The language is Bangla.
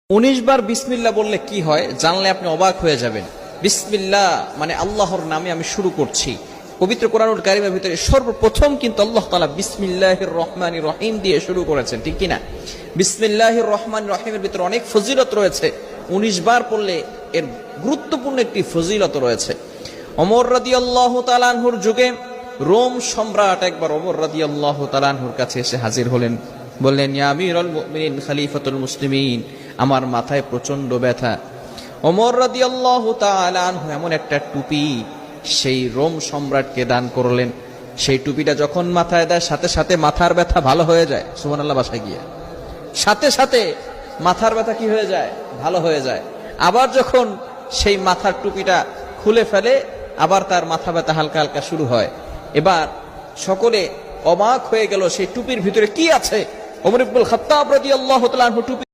19 বার বিসমিল্লাহ বললে কি হয় জানলে আপনি অবাক হয়ে যাবেন। বিসমিল্লাহ মানে আল্লাহর নামে আমি শুরু করছি। পবিত্র কোরআনুল কারীমের ভিতরে সর্বপ্রথম কিন্তু আল্লাহ তাআলা বিসমিল্লাহির রহমানির রহিম দিয়ে শুরু করেছেন, ঠিক কি না? বিসমিল্লাহির রহমানির রহিমের ভিতরে অনেক ফজিলত রয়েছে। 19 বার পড়লে এর গুরুত্বপূর্ণ একটি ফজিলত রয়েছে। ওমর রাদিয়াল্লাহু তাআলা আনহুর যুগে রোম সম্রাট একবার ওমর রাদিয়াল্লাহু তাআলা আনহুর কাছে এসে হাজির হলেন। বললেন, ইয়া আমিরুল মুমিনিন খলিফাতুল মুসলিমিন, আমার মাথায় প্রচন্ড ব্যথা। ওমর রাদিয়াল্লাহু তাআলা আনহু এমন একটা টুপি সেই রোম সম্রাটকে দান করলেন। সেই টুপিটা যখন মাথায় দেয় সাথে সাথে মাথার ব্যথা ভালো হয়ে যায়। সুবহানাল্লাহ, বাসায় গিয়ে সাথে সাথে মাথার ব্যথা কি হয়ে যায়? ভালো হয়ে যায়। আবার যখন সেই মাথার টুপিটা খুলে ফেলে আবার তার মাথা ব্যথা হালকা হালকা শুরু হয়। এবার সকলে অবাক হয়ে গেল সেই টুপির ভিতরে কি আছে। ওমর ইবনুল খাত্তাব রাদিয়াল্লাহু তাআলা আনহু টুপি